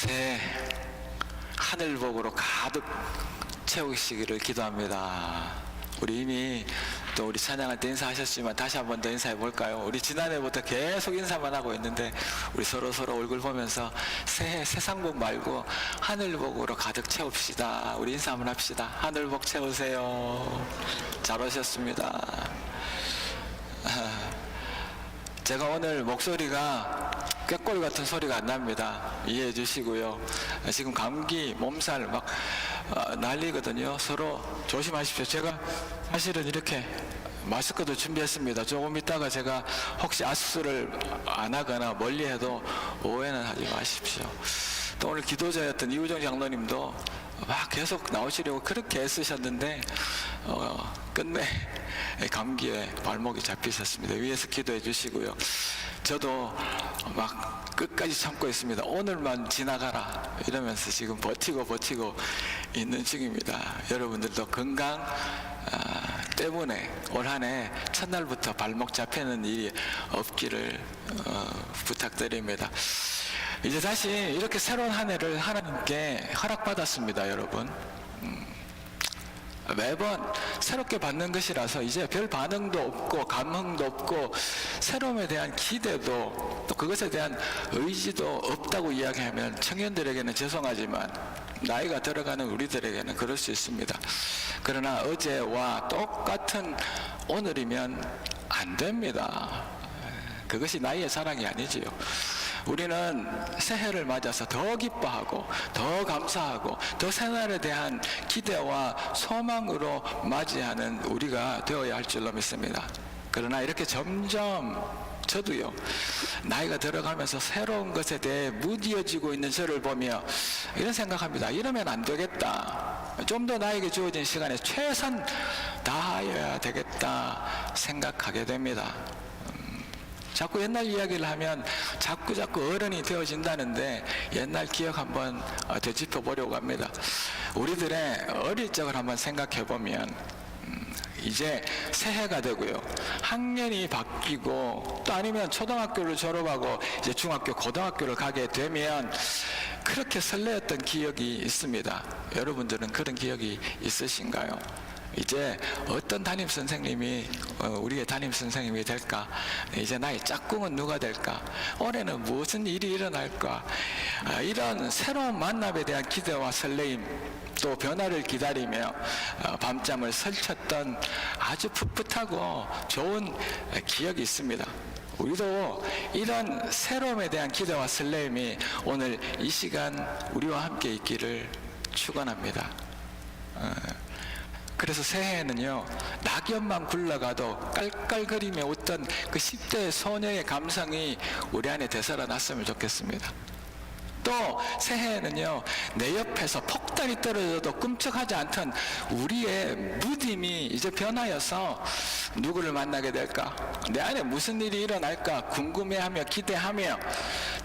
새해 하늘복으로 가득 채우시기를 기도합니다. 우리 이미 또 우리 찬양할 때 인사하셨지만 다시 한 번 더 인사해 볼까요? 우리 지난해부터 계속 인사만 하고 있는데 우리 서로 얼굴 보면서 새해 세상복 말고 하늘복으로 가득 채웁시다. 우리 인사 한번 합시다. 하늘복 채우세요. 잘 오셨습니다. 제가 오늘 목소리가 꾀꼬리 같은 소리가 안 납니다. 이해해 주시고요. 지금 감기, 몸살 막 난리거든요. 서로 조심하십시오. 제가 사실은 이렇게 마스크도 준비했습니다. 조금 있다가 제가 혹시 압수를 안 하거나 멀리 해도 오해는 하지 마십시오. 또 오늘 기도자였던 이우정 장로님도 막 계속 나오시려고 그렇게 애쓰셨는데 끝내 감기에 발목이 잡히셨습니다. 위에서 기도해 주시고요. 저도 막 끝까지 참고 있습니다. 오늘만 지나가라 이러면서 지금 버티고 있는 중입니다. 여러분들도 건강 때문에 올 한 해 첫날부터 발목 잡히는 일이 없기를 부탁드립니다. 이제 다시 이렇게 새로운 한 해를 하나님께 허락받았습니다. 여러분, 매번 새롭게 받는 것이라서 이제 별 반응도 없고 감흥도 없고 새로움에 대한 기대도 또 그것에 대한 의지도 없다고 이야기하면 청년들에게는 죄송하지만 나이가 들어가는 우리들에게는 그럴 수 있습니다. 그러나 어제와 똑같은 오늘이면 안 됩니다. 그것이 나이의 자랑이 아니지요. 우리는 새해를 맞아서 더 기뻐하고 더 감사하고 더 새날에 대한 기대와 소망으로 맞이하는 우리가 되어야 할 줄로 믿습니다. 그러나 이렇게 점점 저도요, 나이가 들어가면서 새로운 것에 대해 무뎌지고 있는 저를 보며 이런 생각합니다. 이러면 안 되겠다. 좀 더 나에게 주어진 시간에 최선 다하여야 되겠다 생각하게 됩니다. 자꾸 옛날 이야기를 하면 자꾸 어른이 되어진다는데 옛날 기억 한번 되짚어 보려고 합니다. 우리들의 어릴 적을 한번 생각해 보면 이제 새해가 되고요, 학년이 바뀌고 또 아니면 초등학교를 졸업하고 이제 중학교, 고등학교를 가게 되면 그렇게 설레었던 기억이 있습니다. 여러분들은 그런 기억이 있으신가요? 이제 어떤 담임선생님이 우리의 담임선생님이 될까? 이제 나의 짝꿍은 누가 될까? 올해는 무슨 일이 일어날까? 이런 새로운 만남에 대한 기대와 설레임, 또 변화를 기다리며 밤잠을 설쳤던 아주 풋풋하고 좋은 기억이 있습니다. 우리도 이런 새로움에 대한 기대와 설레임이 오늘 이 시간 우리와 함께 있기를 축원합니다. 그래서 새해에는요, 낙엽만 굴러가도 깔깔거리며 웃던 그 10대 소녀의 감성이 우리 안에 되살아났으면 좋겠습니다. 또 새해에는요, 내 옆에서 폭탄이 떨어져도 끔찍하지 않던 우리의 무딤이 이제 변하여서 누구를 만나게 될까? 내 안에 무슨 일이 일어날까? 궁금해하며 기대하며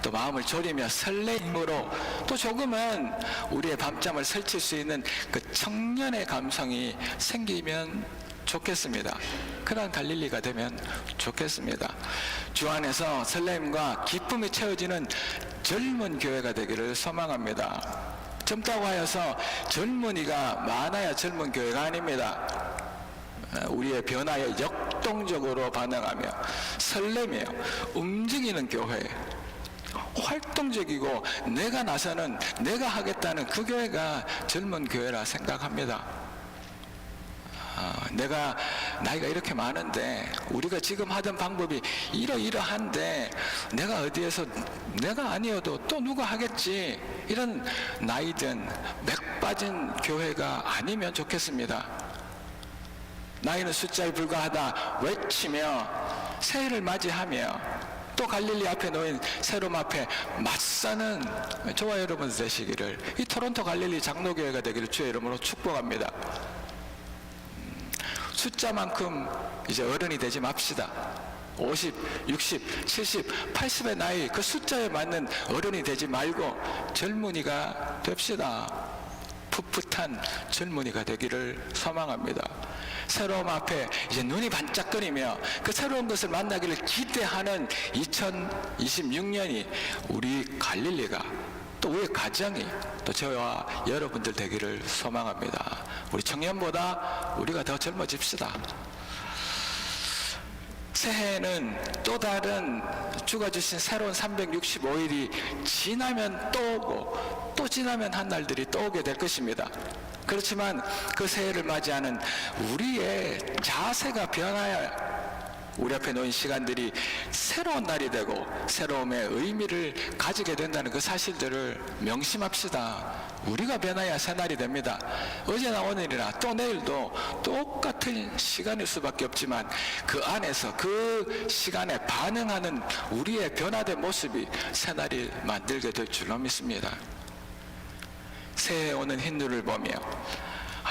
또 마음을 졸이며 설레임으로 또 조금은 우리의 밤잠을 설칠 수 있는 그 청년의 감성이 생기면 좋겠습니다. 그런 갈릴리가 되면 좋겠습니다. 주 안에서 설렘과 기쁨이 채워지는 젊은 교회가 되기를 소망합니다. 젊다고 하여서 젊은이가 많아야 젊은 교회가 아닙니다. 우리의 변화에 역동적으로 반응하며 설레며 움직이는 교회, 활동적이고 내가 나서는, 내가 하겠다는 그 교회가 젊은 교회라 생각합니다. 내가 나이가 이렇게 많은데 우리가 지금 하던 방법이 이러한데 내가 어디에서 내가 아니어도 또 누가 하겠지, 이런 나이든 맥 빠진 교회가 아니면 좋겠습니다. 나이는 숫자에 불과하다 외치며 새해를 맞이하며 또 갈릴리 앞에 놓인 새로움 앞에 맞서는 저와 여러분 되시기를, 이 토론토 갈릴리 장로교회가 되기를 주의 이름으로 축복합니다. 숫자만큼 이제 어른이 되지 맙시다. 50, 60, 70, 80의 나이 그 숫자에 맞는 어른이 되지 말고 젊은이가 됩시다. 풋풋한 젊은이가 되기를 소망합니다. 새로움 앞에 이제 눈이 반짝거리며 그 새로운 것을 만나기를 기대하는 2026년이 우리 갈릴리가 또 우리 가정이 또 저와 여러분들 되기를 소망합니다. 우리 청년보다 우리가 더 젊어집시다. 새해에는 또 다른 주가 주신 새로운 365일이 지나면 또 오고 또 지나면 한 날들이 또 오게 될 것입니다. 그렇지만 그 새해를 맞이하는 우리의 자세가 변화해야 우리 앞에 놓인 시간들이 새로운 날이 되고 새로움의 의미를 가지게 된다는 그 사실들을 명심합시다. 우리가 변해야 새 날이 됩니다. 어제나 오늘이나 또 내일도 똑같은 시간일 수밖에 없지만 그 안에서 그 시간에 반응하는 우리의 변화된 모습이 새 날이 만들게 될 줄로 믿습니다. 새해 오는 흰눈을 보며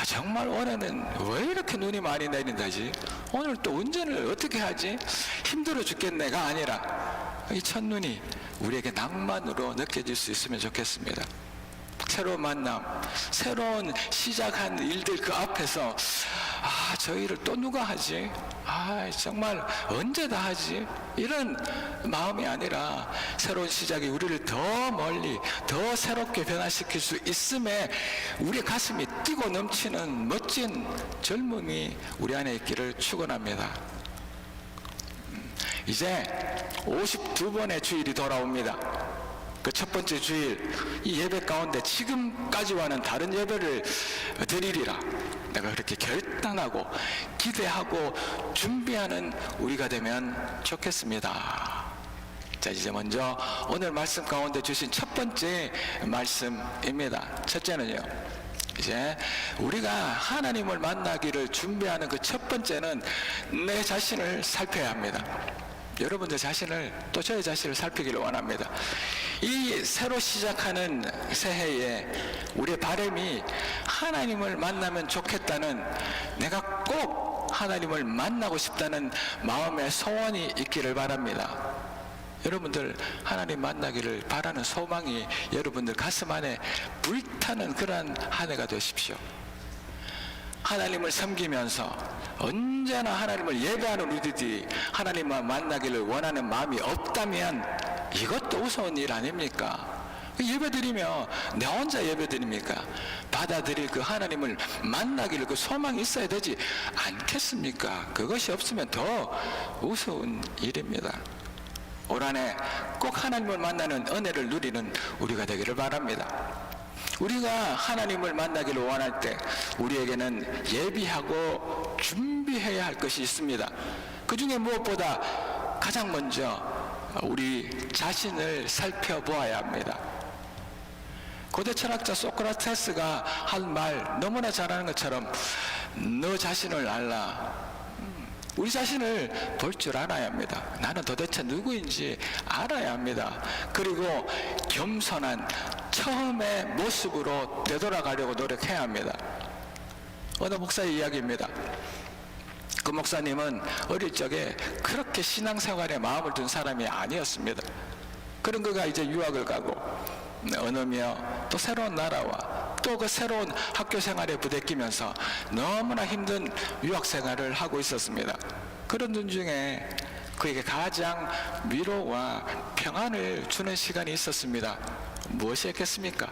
정말 올해는 왜 이렇게 눈이 많이 내린다지? 오늘 또 운전을 어떻게 하지? 힘들어 죽겠네가 아니라 이 첫눈이 우리에게 낭만으로 느껴질 수 있으면 좋겠습니다. 새로운 만남, 새로운 시작한 일들 그 앞에서 저 일을 또 누가 하지? 정말 언제 다 하지? 이런 마음이 아니라 새로운 시작이 우리를 더 멀리 더 새롭게 변화시킬 수 있음에 우리의 가슴이 뛰고 넘치는 멋진 젊음이 우리 안에 있기를 축원합니다. 이제 52번의 주일이 돌아옵니다. 그 첫 번째 주일, 이 예배 가운데 지금까지와는 다른 예배를 드리리라 내가 그렇게 결단하고 기대하고 준비하는 우리가 되면 좋겠습니다. 자, 이제 먼저 오늘 말씀 가운데 주신 첫 번째 말씀입니다. 첫째는요, 이제 우리가 하나님을 만나기를 준비하는 그 첫 번째는 내 자신을 살펴야 합니다. 여러분들 자신을 또 저의 자신을 살피기를 원합니다. 이 새로 시작하는 새해에 우리의 바람이 하나님을 만나면 좋겠다는, 내가 꼭 하나님을 만나고 싶다는 마음의 소원이 있기를 바랍니다. 여러분들 하나님 만나기를 바라는 소망이 여러분들 가슴 안에 불타는 그러한 한 해가 되십시오. 하나님을 섬기면서 언제나 하나님을 예배하는 우리들이 하나님과 만나기를 원하는 마음이 없다면 이것도 우스운 일 아닙니까? 예배드리며 내 혼자 예배드립니까? 받아들일 그 하나님을 만나기를 그 소망이 있어야 되지 않겠습니까? 그것이 없으면 더 우스운 일입니다. 올 한 해 꼭 하나님을 만나는 은혜를 누리는 우리가 되기를 바랍니다. 우리가 하나님을 만나기를 원할 때 우리에게는 예비하고 준비해야 할 것이 있습니다. 그 중에 무엇보다 가장 먼저 우리 자신을 살펴보아야 합니다. 고대 철학자 소크라테스가 한 말 너무나 잘하는 것처럼 너 자신을 알라. 우리 자신을 볼 줄 알아야 합니다. 나는 도대체 누구인지 알아야 합니다. 그리고 겸손한 처음의 모습으로 되돌아가려고 노력해야 합니다. 어느 목사의 이야기입니다. 그 목사님은 어릴 적에 그렇게 신앙생활에 마음을 둔 사람이 아니었습니다. 그런 그가 이제 유학을 가고 언어며 또 새로운 나라와 또 그 새로운 학교 생활에 부대끼면서 너무나 힘든 유학 생활을 하고 있었습니다. 그런 중에 그에게 가장 위로와 평안을 주는 시간이 있었습니다. 무엇이었겠습니까?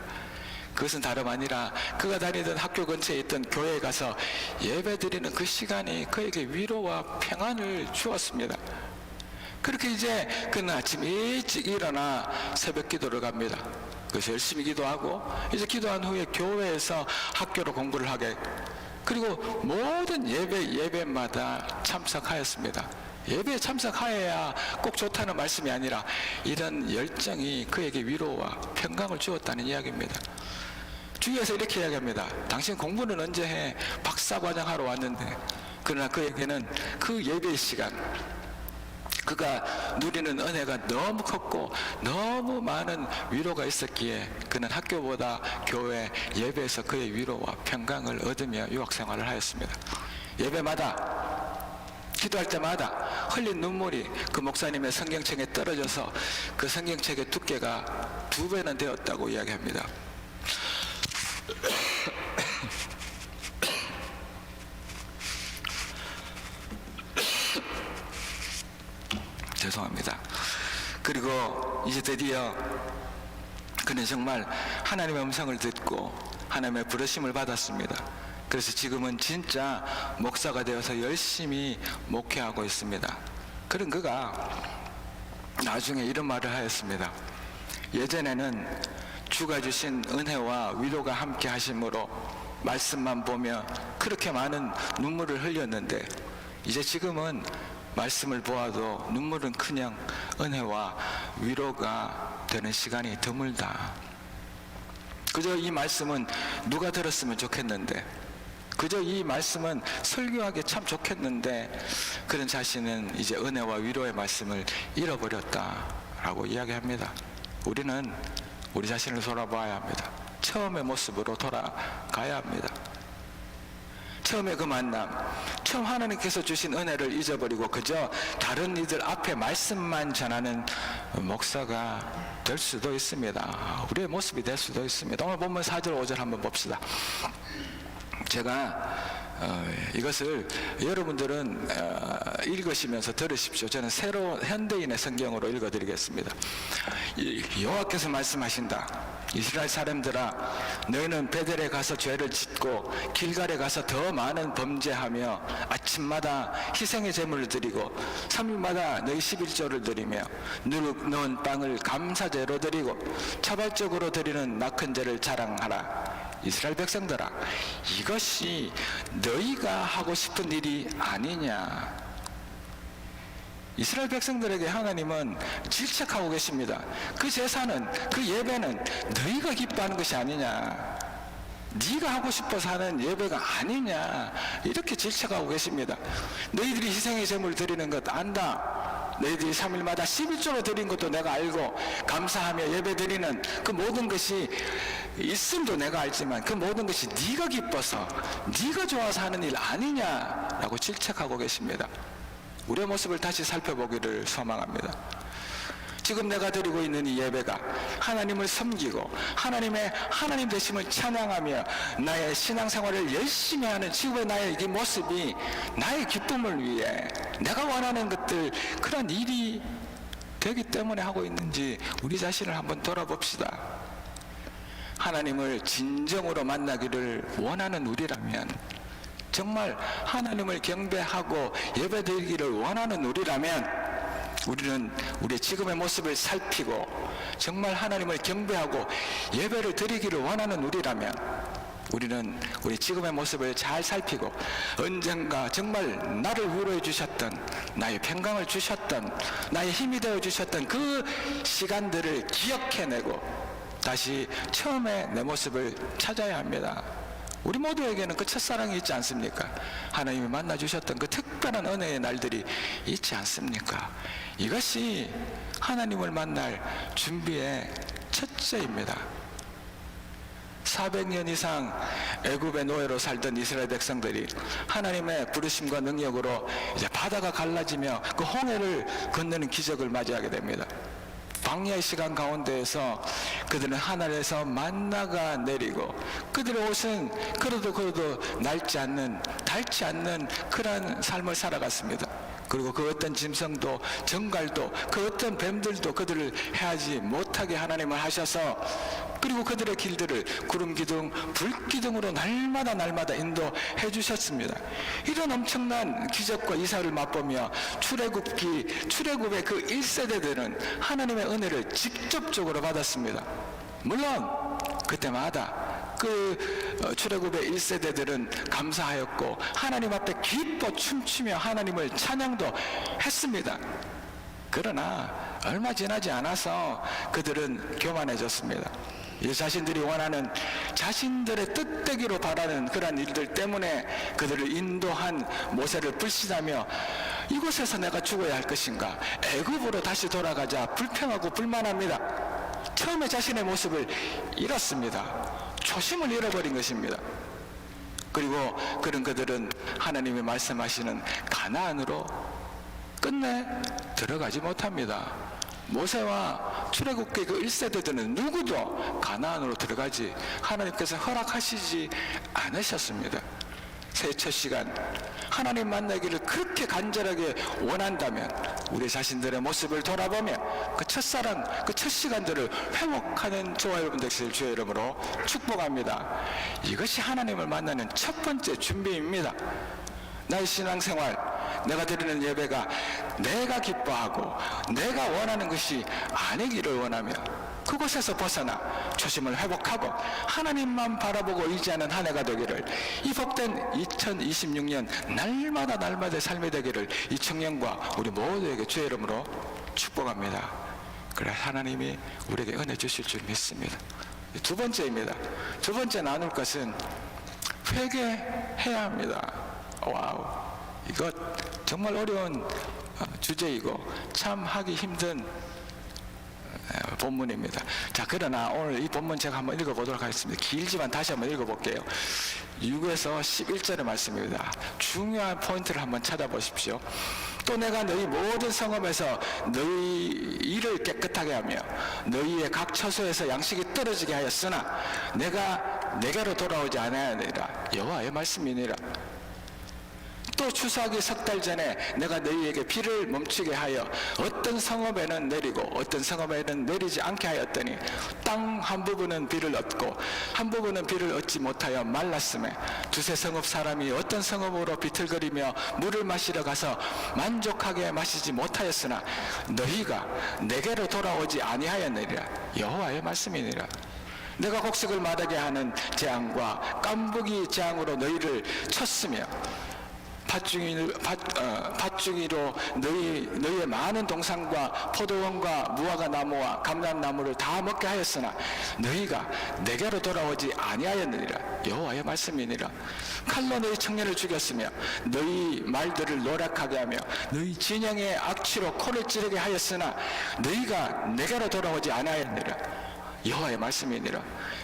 그것은 다름 아니라 그가 다니던 학교 근처에 있던 교회에 가서 예배드리는 그 시간이 그에게 위로와 평안을 주었습니다. 그렇게 이제 그는 아침 일찍 일어나 새벽 기도를 갑니다. 그래서 열심히 기도하고 이제 기도한 후에 교회에서 학교로 공부를 하게, 그리고 모든 예배마다 참석하였습니다. 예배에 참석하여야 꼭 좋다는 말씀이 아니라 이런 열정이 그에게 위로와 평강을 주었다는 이야기입니다. 주위에서 이렇게 이야기합니다. 당신 공부는 언제 해? 박사과정 하러 왔는데. 그러나 그에게는 그 예배 시간, 그가 누리는 은혜가 너무 컸고 너무 많은 위로가 있었기에 그는 학교보다 교회 예배에서 그의 위로와 평강을 얻으며 유학생활을 하였습니다. 예배마다 기도할 때마다 흘린 눈물이 그 목사님의 성경책에 떨어져서 그 성경책의 두께가 2배는 되었다고 이야기합니다. 죄송합니다. 그리고 이제 드디어 그는 정말 하나님의 음성을 듣고 하나님의 부르심을 받았습니다. 그래서 지금은 진짜 목사가 되어서 열심히 목회하고 있습니다. 그런 그가 나중에 이런 말을 하였습니다. 예전에는 주가 주신 은혜와 위로가 함께 하심으로 말씀만 보며 그렇게 많은 눈물을 흘렸는데, 이제 지금은 말씀을 보아도 눈물은 그냥 은혜와 위로가 되는 시간이 드물다. 그저 이 말씀은 누가 들었으면 좋겠는데, 그저 이 말씀은 설교하기 참 좋겠는데, 그런 자신은 이제 은혜와 위로의 말씀을 잃어버렸다라고 이야기합니다. 우리는 우리 자신을 돌아봐야 합니다. 처음의 모습으로 돌아가야 합니다. 처음에 그 만남, 처음 하나님께서 주신 은혜를 잊어버리고 그저 다른 이들 앞에 말씀만 전하는 목사가 될 수도 있습니다. 우리의 모습이 될 수도 있습니다. 오늘 본문 4절 5절 한번 봅시다. 제가 이것을 여러분들은 읽으시면서 들으십시오. 저는 새로 현대인의 성경으로 읽어드리겠습니다. 여호와께서 말씀하신다. 이스라엘 사람들아, 너희는 베델에 가서 죄를 짓고 길갈에 가서 더 많은 범죄하며 아침마다 희생의 제물을 드리고 3일마다 너희 11조를 드리며 누룩 넣은 빵을 감사제로 드리고 차발적으로 드리는 낙헌 제를 자랑하라. 이스라엘 백성들아, 이것이 너희가 하고 싶은 일이 아니냐. 이스라엘 백성들에게 하나님은 질책하고 계십니다. 그 제사는, 그 예배는 너희가 기뻐하는 것이 아니냐, 네가 하고 싶어서 하는 예배가 아니냐, 이렇게 질책하고 계십니다. 너희들이 희생의 제물을 드리는 것 안다. 너희들이 3일마다 11조로 드린 것도 내가 알고 감사하며 예배 드리는 그 모든 것이 있음도 내가 알지만 그 모든 것이 네가 기뻐서 네가 좋아서 하는 일 아니냐라고 질책하고 계십니다. 우리의 모습을 다시 살펴보기를 소망합니다. 지금 내가 드리고 있는 이 예배가 하나님을 섬기고 하나님의 하나님 되심을 찬양하며 나의 신앙생활을 열심히 하는 지금의 나의 이 모습이 나의 기쁨을 위해 내가 원하는 것들, 그런 일이 되기 때문에 하고 있는지 우리 자신을 한번 돌아봅시다. 하나님을 진정으로 만나기를 원하는 우리라면, 정말 하나님을 경배하고 예배드리기를 원하는 우리라면, 우리는 우리 지금의 모습을 살피고 정말 하나님을 경배하고 예배를 드리기를 원하는 우리라면, 우리는 우리 지금의 모습을 잘 살피고 언젠가 정말 나를 위로해 주셨던, 나의 평강을 주셨던, 나의 힘이 되어 주셨던 그 시간들을 기억해내고 다시 처음에 내 모습을 찾아야 합니다. 우리 모두에게는 그 첫사랑이 있지 않습니까? 하나님이 만나주셨던 그 특별한 은혜의 날들이 있지 않습니까? 이것이 하나님을 만날 준비의 첫째입니다. 400년 이상 애굽의 노예로 살던 이스라엘 백성들이 하나님의 부르심과 능력으로 이제 바다가 갈라지며 그 홍해를 건너는 기적을 맞이하게 됩니다. 광야의 시간 가운데에서 그들은 하늘에서 만나가 내리고 그들의 옷은 그래도 닳지 않는 그러한 삶을 살아갔습니다. 그리고 그 어떤 짐승도 정갈도 그 어떤 뱀들도 그들을 해하지 못하게 하나님을 하셔서, 그리고 그들의 길들을 구름 기둥 불 기둥으로 날마다 인도해 주셨습니다. 이런 엄청난 기적과 이사를 맛보며 출애굽의 그 1세대들은 하나님의 은혜를 직접적으로 받았습니다. 물론 그때마다 그 출애굽의 1세대들은 감사하였고 하나님 앞에 기뻐 춤추며 하나님을 찬양도 했습니다. 그러나 얼마 지나지 않아서 그들은 교만해졌습니다. 이 자신들이 원하는, 자신들의 뜻되기로 바라는 그러한 일들 때문에 그들을 인도한 모세를 불신하며 이곳에서 내가 죽어야 할 것인가, 애굽으로 다시 돌아가자 불평하고 불만합니다. 처음에 자신의 모습을 잃었습니다. 초심을 잃어버린 것입니다. 그리고 그들은 하나님이 말씀하시는 가나안으로 끝내 들어가지 못합니다. 모세와 출애굽기 그 1세대들은 누구도 가나안으로 들어가지 하나님께서 허락하시지 않으셨습니다. 새해 첫 시간 하나님 만나기를 그렇게 간절하게 원한다면 우리 자신들의 모습을 돌아보며 그 첫사랑, 그 첫 시간들을 회복하는 저와 여러분 되시길 주의 이름으로 축복합니다. 이것이 하나님을 만나는 첫 번째 준비입니다. 나의 신앙생활, 내가 드리는 예배가 내가 기뻐하고 내가 원하는 것이 아니기를 원하며 그곳에서 벗어나 초심을 회복하고 하나님만 바라보고 의지하는 한 해가 되기를, 이 복된 2026년 날마다의 삶이 되기를 이 청년과 우리 모두에게 주의 이름으로 축복합니다. 그래 하나님이 우리에게 은혜 주실 줄 믿습니다. 두 번째입니다. 두 번째 나눌 것은 회개해야 합니다. 와우, 이거 정말 어려운 주제이고 참 하기 힘든 본문입니다. 자, 그러나 오늘 이 본문 제가 한번 읽어보도록 하겠습니다. 길지만 다시 한번 읽어볼게요. 6에서 11절의 말씀입니다. 중요한 포인트를 한번 찾아보십시오. 또 내가 너희 모든 성읍에서 너희 일을 깨끗하게 하며 너희의 각 처소에서 양식이 떨어지게 하였으나 내가 내게로 돌아오지 아니하니라. 여호와의 말씀이니라. 또 추수하기 석 달 전에 내가 너희에게 비를 멈추게 하여 어떤 성읍에는 내리고 어떤 성읍에는 내리지 않게 하였더니 땅 한 부분은 비를 얻고 한 부분은 비를 얻지 못하여 말랐음에 두세 성읍 사람이 어떤 성읍으로 비틀거리며 물을 마시러 가서 만족하게 마시지 못하였으나 너희가 내게로 돌아오지 아니하였느니라. 여호와의 말씀이니라. 내가 곡식을 마르게 하는 재앙과 깐부기 재앙으로 너희를 쳤으며 밭중이로 너희의 많은 동산과 포도원과 무화과 나무와 감람나무를 다 먹게 하였으나 너희가 내게로 돌아오지 아니하였느니라. 여호와의 말씀이니라. 칼로 너희 청년을 죽였으며 너희 말들을 노력하게 하며 너희 진영의 악취로 코를 찌르게 하였으나 너희가 내게로 돌아오지 아니하였느니라. 여호와의 말씀이니라.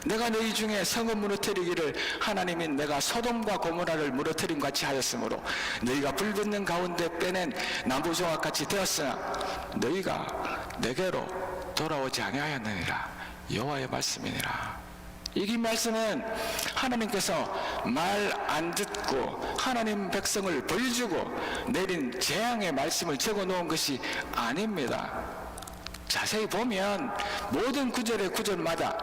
내가 너희 중에 성읍 무너뜨리기를 하나님인 내가 소돔과 고모라를 무너뜨림 같이 하였으므로 너희가 불붙는 가운데 빼낸 나무조각 같이 되었으나 너희가 내게로 돌아오지 아니하였느니라. 여호와의 말씀이니라. 이 말씀은 하나님께서 말 안 듣고 하나님 백성을 벌주고 내린 재앙의 말씀을 적어 놓은 것이 아닙니다. 자세히 보면 모든 구절의 구절마다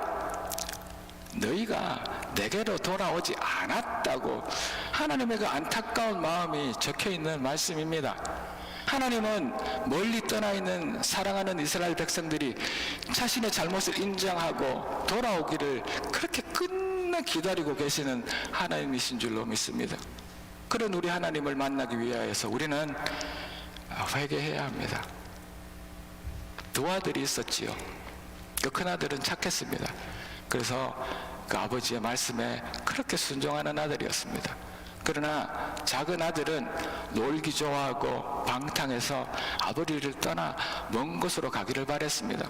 너희가 내게로 돌아오지 않았다고 하나님의 그 안타까운 마음이 적혀있는 말씀입니다. 하나님은 멀리 떠나 있는 사랑하는 이스라엘 백성들이 자신의 잘못을 인정하고 돌아오기를 그렇게 끝내 기다리고 계시는 하나님이신 줄로 믿습니다. 그런 우리 하나님을 만나기 위하여서 우리는 회개해야 합니다. 두 아들이 있었지요. 그 큰아들은 착했습니다. 그래서 그 아버지의 말씀에 그렇게 순종하는 아들이었습니다. 그러나 작은 아들은 놀기 좋아하고 방탕해서 아버지를 떠나 먼 곳으로 가기를 바랬습니다.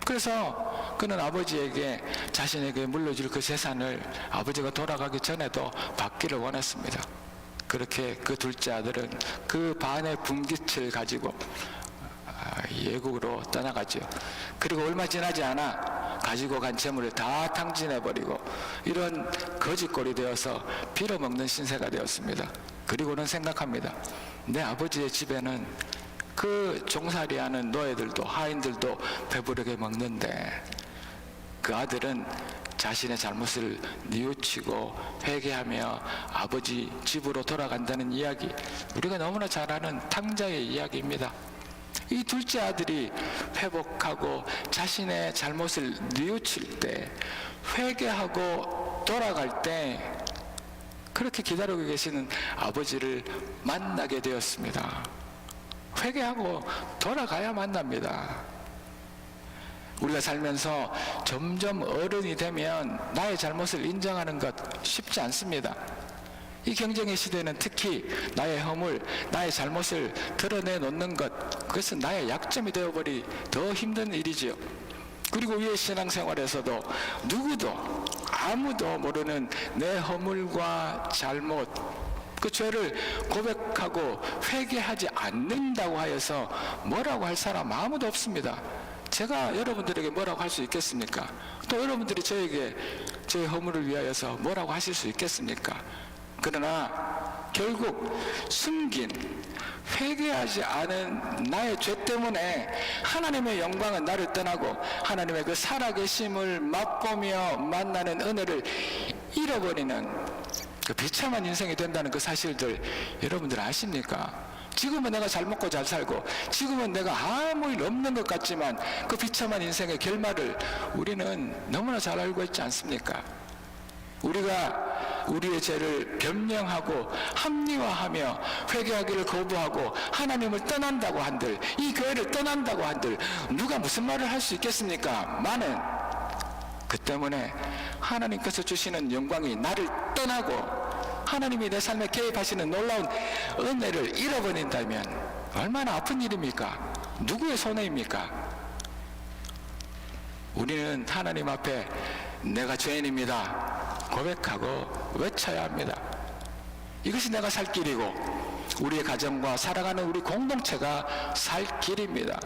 그래서 그는 아버지에게 자신에게 물려줄 그 재산을 아버지가 돌아가기 전에도 받기를 원했습니다. 그렇게 그 둘째 아들은 그 반의 분깃을 가지고 예국으로 떠나가죠. 그리고 얼마 지나지 않아 가지고 간 재물을 다 탕진해버리고 이런 거짓골이 되어서 빌어먹는 신세가 되었습니다. 그리고는 생각합니다. 내 아버지의 집에는 그 종살이하는 노예들도 하인들도 배부르게 먹는데, 그 아들은 자신의 잘못을 뉘우치고 회개하며 아버지 집으로 돌아간다는 이야기, 우리가 너무나 잘 아는 탕자의 이야기입니다. 이 둘째 아들이 회복하고 자신의 잘못을 뉘우칠 때, 회개하고 돌아갈 때 그렇게 기다리고 계시는 아버지를 만나게 되었습니다. 회개하고 돌아가야 만납니다. 우리가 살면서 점점 어른이 되면 나의 잘못을 인정하는 것 쉽지 않습니다. 이 경쟁의 시대는 특히 나의 허물, 나의 잘못을 드러내놓는 것, 그것은 나의 약점이 되어버리 더 힘든 일이지요. 그리고 우리의 신앙생활에서도 누구도 아무도 모르는 내 허물과 잘못, 그 죄를 고백하고 회개하지 않는다고 하여서 뭐라고 할 사람 아무도 없습니다. 제가 여러분들에게 뭐라고 할 수 있겠습니까? 또 여러분들이 저에게 제 허물을 위하여서 뭐라고 하실 수 있겠습니까? 그러나 결국 숨긴 회개하지 않은 나의 죄 때문에 하나님의 영광은 나를 떠나고 하나님의 그 살아계심을 맛보며 만나는 은혜를 잃어버리는 그 비참한 인생이 된다는 그 사실들 여러분들 아십니까? 지금은 내가 잘 먹고 잘 살고 지금은 내가 아무 일 없는 것 같지만 그 비참한 인생의 결말을 우리는 너무나 잘 알고 있지 않습니까? 우리가 우리의 죄를 변명하고 합리화하며 회개하기를 거부하고 하나님을 떠난다고 한들, 이 교회를 떠난다고 한들 누가 무슨 말을 할 수 있겠습니까? 많은 그 때문에 하나님께서 주시는 영광이 나를 떠나고 하나님이 내 삶에 개입하시는 놀라운 은혜를 잃어버린다면 얼마나 아픈 일입니까? 누구의 손해입니까? 우리는 하나님 앞에 내가 죄인입니다 고백하고 외쳐야 합니다. 이것이 내가 살 길이고 우리의 가정과 살아가는 우리 공동체가 살 길입니다.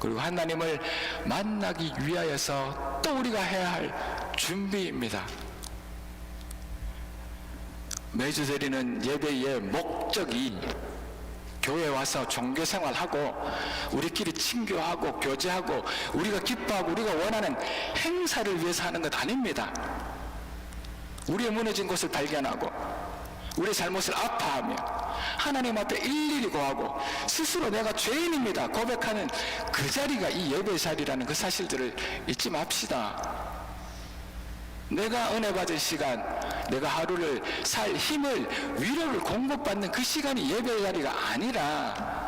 그리고 하나님을 만나기 위하여서 또 우리가 해야 할 준비입니다. 매주 드리는 예배의 목적이 교회에 와서 종교생활하고 우리끼리 친교하고 교제하고 우리가 기뻐하고 우리가 원하는 행사를 위해서 하는 것 아닙니다. 우리의 무너진 곳을 발견하고 우리의 잘못을 아파하며 하나님 앞에 일일이 고하고 스스로 내가 죄인입니다 고백하는 그 자리가 이 예배의 자리라는 그 사실들을 잊지 맙시다. 내가 은혜 받은 시간, 내가 하루를 살 힘을, 위로를 공급받는 그 시간이 예배의 자리가 아니라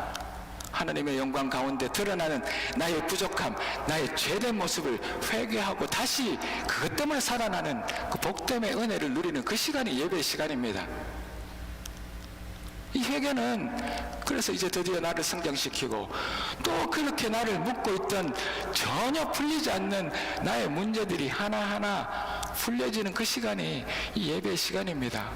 하나님의 영광 가운데 드러나는 나의 부족함, 나의 죄된 모습을 회개하고 다시 그것 때문에 살아나는 그 복됨의 은혜를 누리는 그 시간이 예배의 시간입니다. 이 회개는 그래서 이제 드디어 나를 성장시키고 또 그렇게 나를 묶고 있던 전혀 풀리지 않는 나의 문제들이 하나하나 풀려지는 그 시간이 이 예배의 시간입니다.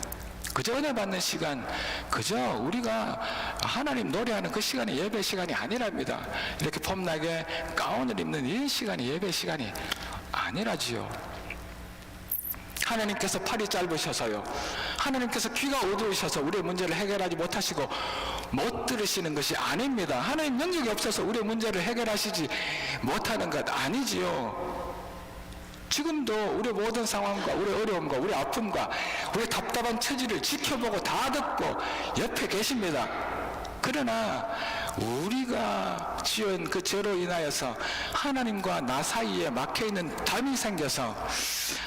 그저 은혜 받는 시간, 그저 우리가 하나님 노래하는 그 시간이 예배 시간이 아니랍니다. 이렇게 폼나게 가운을 입는 이 시간이 예배 시간이 아니라지요. 하나님께서 팔이 짧으셔서요, 하나님께서 귀가 어두우셔서 우리의 문제를 해결하지 못하시고 못 들으시는 것이 아닙니다. 하나님 능력이 없어서 우리의 문제를 해결하시지 못하는 것 아니지요. 지금도 우리 모든 상황과 우리 어려움과 우리 아픔과 우리 답답한 처지를 지켜보고 다 듣고 옆에 계십니다. 그러나 우리가 지은 그 죄로 인하여서 하나님과 나 사이에 막혀있는 담이 생겨서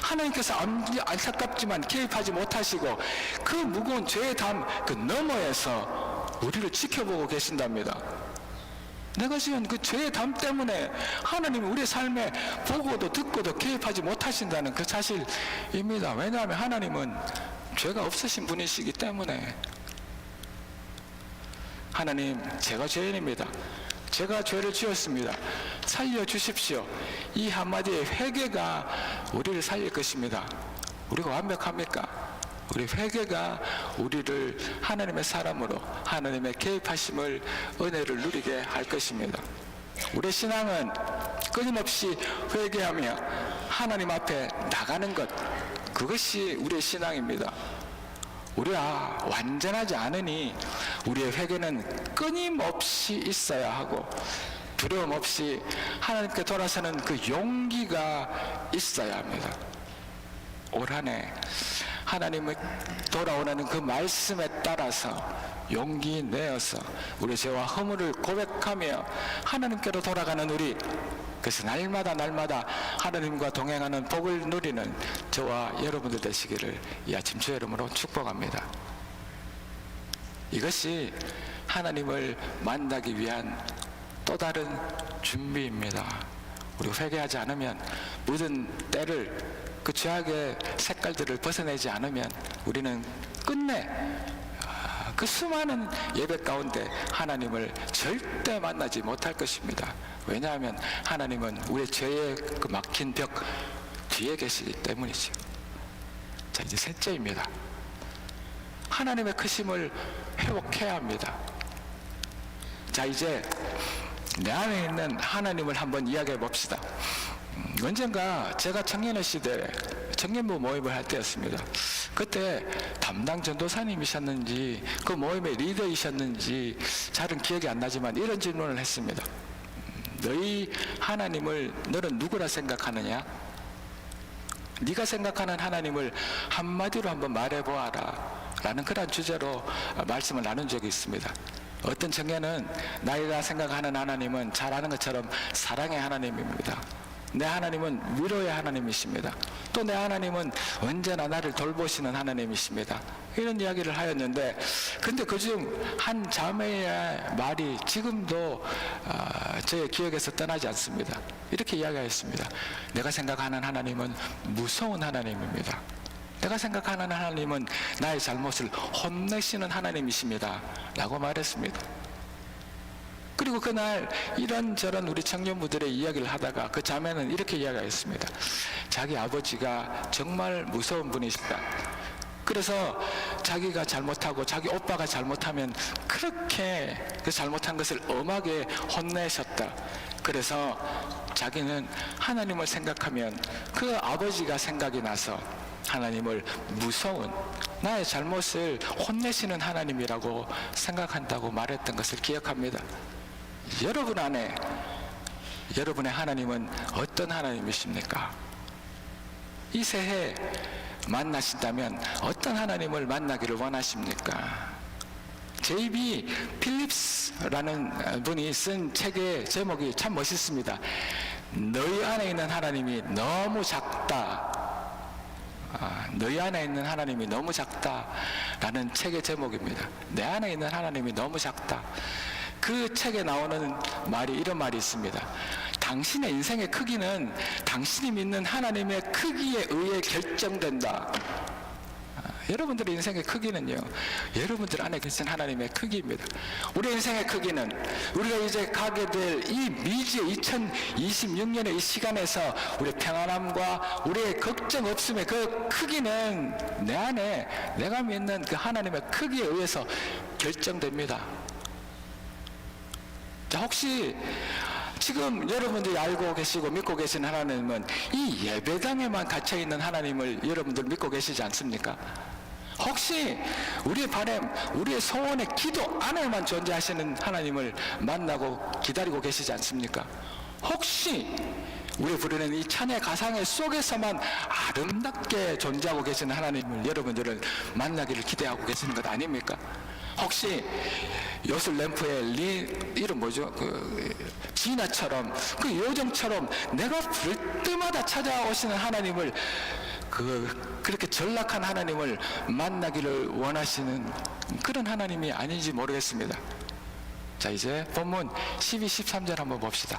하나님께서 안타깝지만 개입하지 못하시고 그 무거운 죄의 담 그 너머에서 우리를 지켜보고 계신답니다. 내가 지은 그 죄의 담 때문에 하나님이 우리의 삶에 보고도 듣고도 개입하지 못하신다는 그 사실입니다. 왜냐하면 하나님은 죄가 없으신 분이시기 때문에. 하나님, 제가 죄인입니다. 제가 죄를 지었습니다. 살려주십시오. 이 한마디의 회개가 우리를 살릴 것입니다. 우리가 완벽합니까? 우리 회개가 우리를 하나님의 사람으로 하나님의 개입하심을 은혜를 누리게 할 것입니다. 우리의 신앙은 끊임없이 회개하며 하나님 앞에 나가는 것, 그것이 우리의 신앙입니다. 우리가 완전하지 않으니 우리의 회개는 끊임없이 있어야 하고 두려움 없이 하나님께 돌아서는 그 용기가 있어야 합니다. 올 한 해 하나님을 돌아오라는 그 말씀에 따라서 용기 내어서 우리 죄와 허물을 고백하며 하나님께로 돌아가는 우리, 그래서 날마다 하나님과 동행하는 복을 누리는 저와 여러분들 되시기를 이 아침 주의 이름으로 축복합니다. 이것이 하나님을 만나기 위한 또 다른 준비입니다. 우리가 회개하지 않으면 묻은 때를, 그 죄악의 색깔들을 벗어내지 않으면 우리는 끝내 그 수많은 예배 가운데 하나님을 절대 만나지 못할 것입니다. 왜냐하면 하나님은 우리의 죄의 그 막힌 벽 뒤에 계시기 때문이죠. 자, 이제 셋째입니다. 하나님의 크심을 회복해야 합니다. 자, 이제 내 안에 있는 하나님을 한번 이야기해 봅시다. 언젠가 제가 청년의 시대에 청년부 모임을 할 때였습니다. 그때 담당 전도사님이셨는지 그 모임의 리더이셨는지 잘은 기억이 안 나지만 이런 질문을 했습니다. 너희 하나님을 너는 누구라 생각하느냐? 네가 생각하는 하나님을 한마디로 한번 말해보아라 라는 그런 주제로 말씀을 나눈 적이 있습니다. 어떤 청년은 나이가 생각하는 하나님은 잘 아는 것처럼 사랑의 하나님입니다. 내 하나님은 위로의 하나님이십니다. 또 내 하나님은 언제나 나를 돌보시는 하나님이십니다. 이런 이야기를 하였는데, 근데 그중 한 자매의 말이 지금도 저의 기억에서 떠나지 않습니다. 이렇게 이야기하였습니다. 내가 생각하는 하나님은 무서운 하나님입니다. 내가 생각하는 하나님은 나의 잘못을 혼내시는 하나님이십니다 라고 말했습니다. 그리고 그날 이런저런 우리 청년부들의 이야기를 하다가 그 자매는 이렇게 이야기했습니다. 자기 아버지가 정말 무서운 분이시다. 그래서 자기가 잘못하고 자기 오빠가 잘못하면 그렇게 그 잘못한 것을 엄하게 혼내셨다. 그래서 자기는 하나님을 생각하면 그 아버지가 생각이 나서 하나님을 무서운 나의 잘못을 혼내시는 하나님이라고 생각한다고 말했던 것을 기억합니다. 여러분 안에 여러분의 하나님은 어떤 하나님이십니까? 이 새해 만나신다면 어떤 하나님을 만나기를 원하십니까? J.B. 필립스라는 분이 쓴 책의 제목이 참 멋있습니다. 너희 안에 있는 하나님이 너무 작다. 너희 안에 있는 하나님이 너무 작다라는 책의 제목입니다. 내 안에 있는 하나님이 너무 작다. 그 책에 나오는 말이 이런 말이 있습니다. 당신의 인생의 크기는 당신이 믿는 하나님의 크기에 의해 결정된다. 여러분들의 인생의 크기는요, 여러분들 안에 계신 하나님의 크기입니다. 우리 인생의 크기는 우리가 이제 가게 될 이 미지의 2026년의 이 시간에서 우리의 평안함과 우리의 걱정 없음의 그 크기는 내 안에 내가 믿는 그 하나님의 크기에 의해서 결정됩니다. 자, 혹시 지금 여러분들이 알고 계시고 믿고 계신 하나님은 이 예배당에만 갇혀있는 하나님을 여러분들 믿고 계시지 않습니까? 혹시 우리의 바람, 우리의 소원의 기도 안에만 존재하시는 하나님을 만나고 기다리고 계시지 않습니까? 혹시 우리 부르는 이 찬의 가상의 속에서만 아름답게 존재하고 계시는 하나님을 여러분들은 만나기를 기대하고 계시는 것 아닙니까? 혹시 요술 램프의 이름 뭐죠? 지나처럼 그 요정처럼 내가 부를 때마다 찾아오시는 하나님을 그렇게 전락한 하나님을 만나기를 원하시는 그런 하나님이 아닌지 모르겠습니다. 자, 이제 본문 12, 13절 한번 봅시다.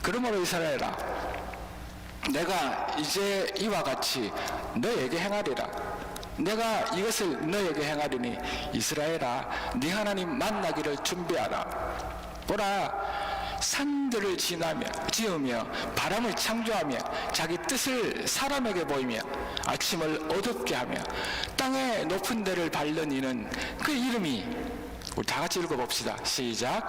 그러므로 이스라엘아, 내가 이제 이와 같이 너에게 행하리라. 내가 이것을 너에게 행하리니 이스라엘아, 네 하나님 만나기를 준비하라. 보라, 산들을 지으며 바람을 창조하며 자기 뜻을 사람에게 보이며 아침을 어둡게 하며 땅의 높은 데를 밟는 이는 그 이름이, 우리 다 같이 읽어봅시다. 시작.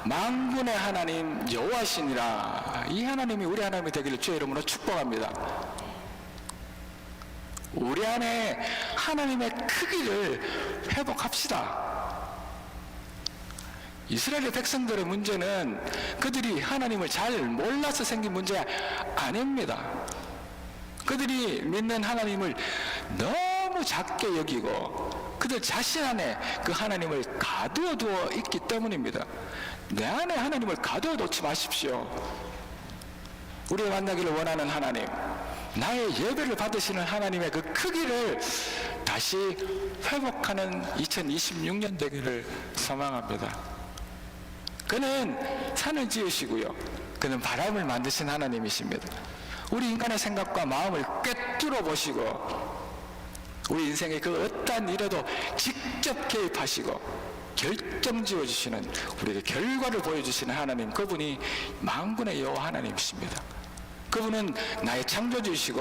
만군의 하나님 여호와시니라. 이 하나님이 우리 하나님이 되기를 주의 이름으로 축복합니다. 우리 안에 하나님의 크기를 회복합시다. 이스라엘의 백성들의 문제는 그들이 하나님을 잘 몰라서 생긴 문제 아닙니다. 그들이 믿는 하나님을 너무 작게 여기고 그들 자신 안에 그 하나님을 가두어 두어 있기 때문입니다. 내 안에 하나님을 가두어 놓지 마십시오. 우리가 만나기를 원하는 하나님, 나의 예배를 받으시는 하나님의 그 크기를 다시 회복하는 2026년 되기를 소망합니다. 그는 산을 지으시고요, 그는 바람을 만드신 하나님이십니다. 우리 인간의 생각과 마음을 꿰뚫어 보시고 우리 인생의 그 어떠한 일에도 직접 개입하시고 결정 지어주시는, 우리에게 결과를 보여주시는 하나님, 그분이 만군의 여호와 하나님이십니다. 그분은 나의 창조주이시고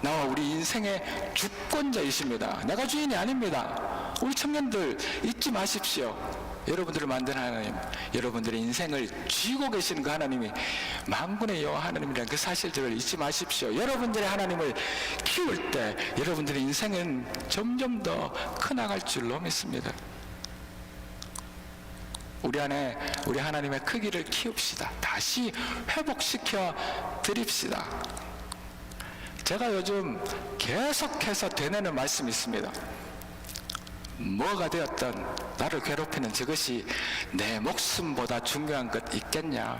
나와 우리 인생의 주권자이십니다. 내가 주인이 아닙니다. 우리 청년들 잊지 마십시오. 여러분들을 만든 하나님, 여러분들의 인생을 쥐고 계시는 그 하나님이 만군의 여호와 하나님이라는 그 사실들을 잊지 마십시오. 여러분들의 하나님을 키울 때 여러분들의 인생은 점점 더 커나갈 줄로 믿습니다. 우리 안에 우리 하나님의 크기를 키웁시다. 다시 회복시켜 드립시다. 제가 요즘 계속해서 되뇌는 말씀이 있습니다. 뭐가 되었든 나를 괴롭히는 저것이 내 목숨보다 중요한 것 있겠냐.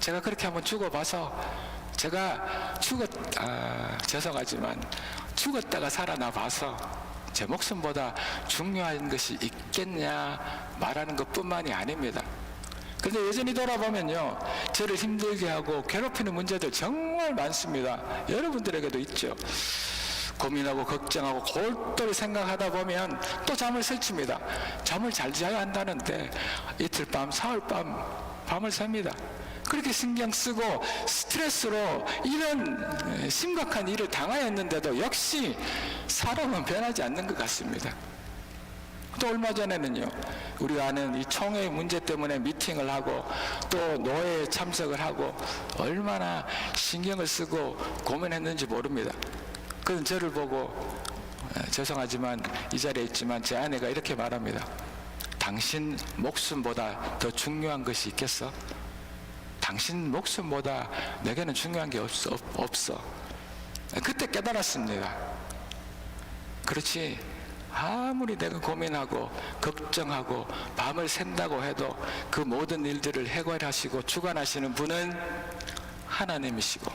제가 그렇게 한번 죽어봐서 제가 죄송하지만 죽었다가 살아나 봐서 제 목숨보다 중요한 것이 있겠냐 말하는 것뿐만이 아닙니다. 그런데 여전히 돌아보면요, 저를 힘들게 하고 괴롭히는 문제들 정말 많습니다. 여러분들에게도 있죠. 고민하고 걱정하고 골똘히 생각하다 보면 또 잠을 설칩니다. 잠을 잘 자야 한다는데 이틀 밤, 사흘 밤, 밤을 샙니다. 그렇게 신경 쓰고 스트레스로 이런 심각한 일을 당하였는데도 역시 사람은 변하지 않는 것 같습니다. 또 얼마 전에는요, 우리가 아는 이 총회 문제 때문에 미팅을 하고 또 노회에 참석을 하고 얼마나 신경을 쓰고 고민했는지 모릅니다. 그는 저를 보고 죄송하지만 이 자리에 있지만 제 아내가 이렇게 말합니다. 당신 목숨보다 더 중요한 것이 있겠어? 당신 목숨보다 내게는 중요한 게 없어. 그때 깨달았습니다. 그렇지, 아무리 내가 고민하고 걱정하고 밤을 샌다고 해도 그 모든 일들을 해결하시고 주관하시는 분은 하나님이시고,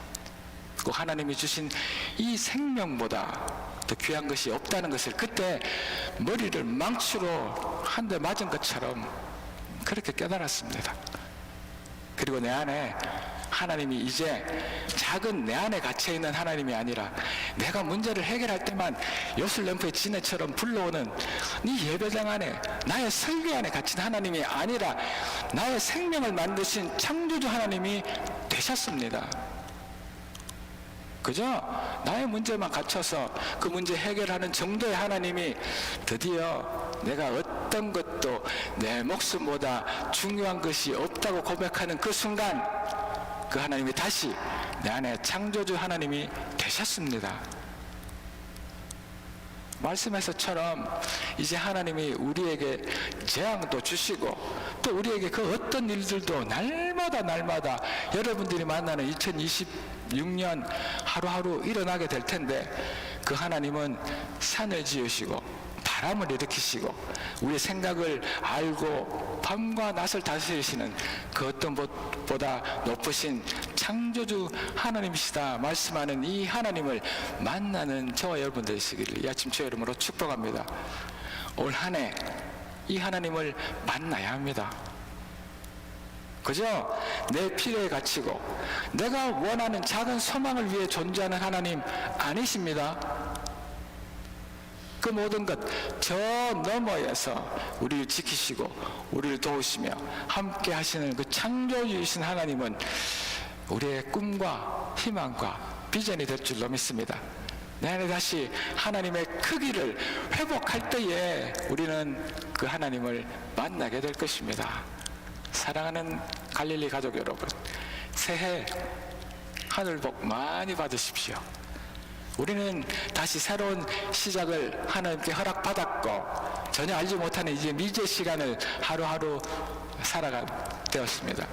그 하나님이 주신 이 생명보다 더 귀한 것이 없다는 것을 그때 머리를 망치로 한 대 맞은 것처럼 그렇게 깨달았습니다. 그리고 내 안에 하나님이 이제 작은 내 안에 갇혀있는 하나님이 아니라 내가 문제를 해결할 때만 요술램프의 지네처럼 불러오는 네 예배당 안에 나의 설교 안에 갇힌 하나님이 아니라 나의 생명을 만드신 창조주 하나님이 되셨습니다. 그저 나의 문제만 갇혀서 그 문제 해결하는 정도의 하나님이 드디어 내가 어떤 것도 내 목숨보다 중요한 것이 없다고 고백하는 그 순간 그 하나님이 다시 내 안에 창조주 하나님이 되셨습니다. 말씀에서처럼 이제 하나님이 우리에게 재앙도 주시고 또 우리에게 그 어떤 일들도 날마다 여러분들이 만나는 2026년 하루하루 일어나게 될 텐데 그 하나님은 산을 지으시고 바람을 일으키시고 우리의 생각을 알고 밤과 낮을 다스리시는 그 어떤 것보다 높으신 창조주 하나님이시다 말씀하는 이 하나님을 만나는 저와 여러분 되시기를 이 아침 주의 이름으로 축복합니다. 올 한 해 이 하나님을 만나야 합니다. 그저 내 필요에 갇히고 내가 원하는 작은 소망을 위해 존재하는 하나님 아니십니다. 그 모든 것 저 너머에서 우리를 지키시고 우리를 도우시며 함께 하시는 그 창조주이신 하나님은 우리의 꿈과 희망과 비전이 될 줄로 믿습니다. 내 안에 다시 하나님의 크기를 회복할 때에 우리는 그 하나님을 만나게 될 것입니다. 사랑하는 갈릴리 가족 여러분, 새해 하늘 복 많이 받으십시오. 우리는 다시 새로운 시작을 하나님께 허락받았고 전혀 알지 못하는 이제 미제 시간을 하루하루 살아가 되었습니다.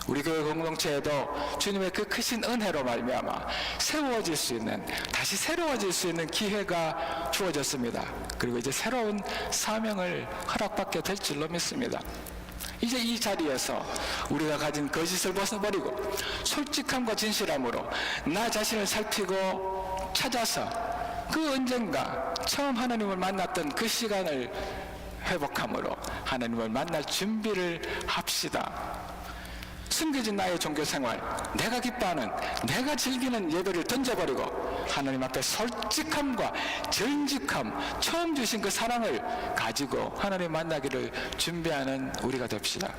우리 교회 공동체에도 주님의 그 크신 은혜로 말미암아 세워질 수 있는, 다시 새로워질 수 있는 기회가 주어졌습니다. 그리고 이제 새로운 사명을 허락받게 될 줄로 믿습니다. 이제 이 자리에서 우리가 가진 거짓을 벗어버리고 솔직함과 진실함으로 나 자신을 살피고 찾아서 그 언젠가 처음 하나님을 만났던 그 시간을 회복함으로 하나님을 만날 준비를 합시다. 숨겨진 나의 종교생활, 내가 기뻐하는, 내가 즐기는 예배를 던져버리고 하나님 앞에 솔직함과 정직함, 처음 주신 그 사랑을 가지고 하나님 만나기를 준비하는 우리가 됩시다.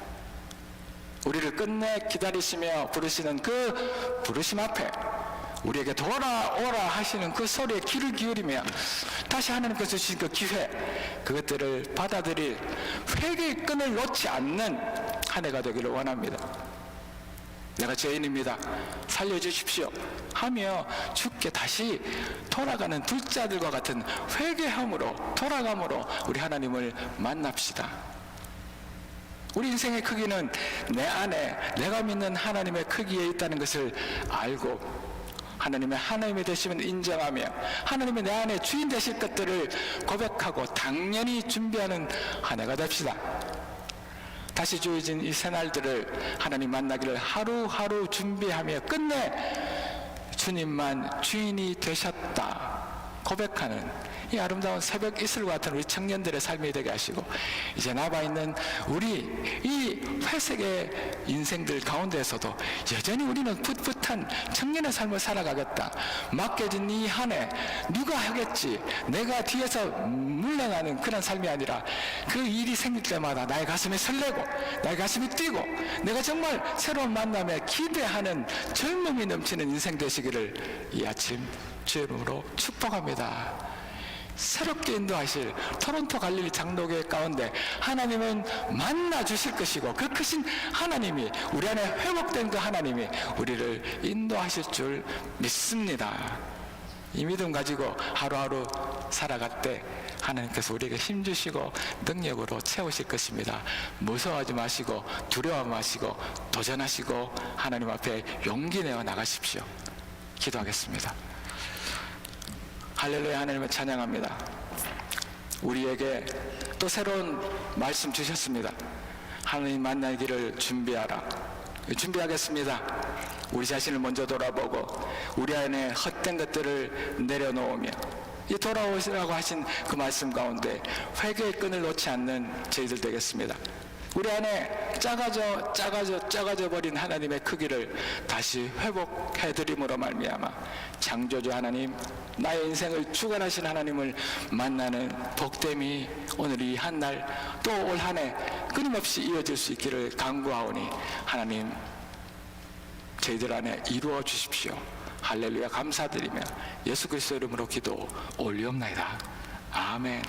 우리를 끝내 기다리시며 부르시는 그 부르심 앞에 우리에게 돌아오라 하시는 그 소리에 귀를 기울이며 다시 하나님께서 주신 그 기회, 그것들을 받아들일 회개의 끈을 놓지 않는 한 해가 되기를 원합니다. 내가 죄인입니다, 살려주십시오 하며 주께 다시 돌아가는 둘째 아들과 같은 회개함으로, 돌아감으로 우리 하나님을 만납시다. 우리 인생의 크기는 내 안에 내가 믿는 하나님의 크기에 있다는 것을 알고 하나님이 되시면 인정하며 하나님이 내 안에 주인 되실 것들을 고백하고 당연히 준비하는 한 해가 됩시다. 다시 주어진 이 새날들을 하나님 만나기를 하루하루 준비하며 끝내 주님만 주인이 되셨다 고백하는 이 아름다운 새벽 이슬과 같은 우리 청년들의 삶이 되게 하시고, 이제 남아있는 우리 이 회색의 인생들 가운데에서도 여전히 우리는 풋풋한 청년의 삶을 살아가겠다, 맡겨진 이 한 해 누가 하겠지, 내가 뒤에서 물러나는 그런 삶이 아니라 그 일이 생길 때마다 나의 가슴이 설레고 나의 가슴이 뛰고 내가 정말 새로운 만남에 기대하는 젊음이 넘치는 인생 되시기를 이 아침 주의 이름으로 축복합니다. 새롭게 인도하실 토론토 갈릴리 장로교회 가운데 하나님은 만나 주실 것이고, 그 크신 하나님이, 우리 안에 회복된 그 하나님이 우리를 인도하실 줄 믿습니다. 이 믿음 가지고 하루하루 살아갈 때 하나님께서 우리에게 힘주시고 능력으로 채우실 것입니다. 무서워하지 마시고 두려워하지 마시고 도전하시고 하나님 앞에 용기 내어 나가십시오. 기도하겠습니다. 할렐루야. 하나님을 찬양합니다. 우리에게 또 새로운 말씀 주셨습니다. 하나님 만나기를 준비하라. 준비하겠습니다. 우리 자신을 먼저 돌아보고 우리 안에 헛된 것들을 내려놓으며 이 돌아오시라고 하신 그 말씀 가운데 회개의 끈을 놓지 않는 저희들 되겠습니다. 우리 안에 작아져 버린 하나님의 크기를 다시 회복해드림으로 말미암아 창조주 하나님, 나의 인생을 주관하신 하나님을 만나는 복됨이 오늘 이 한 날 또 올 한 해 끊임없이 이어질 수 있기를 간구하오니 하나님 저희들 안에 이루어 주십시오. 할렐루야. 감사드리며 예수 그리스도 이름으로 기도 올리옵나이다. 아멘.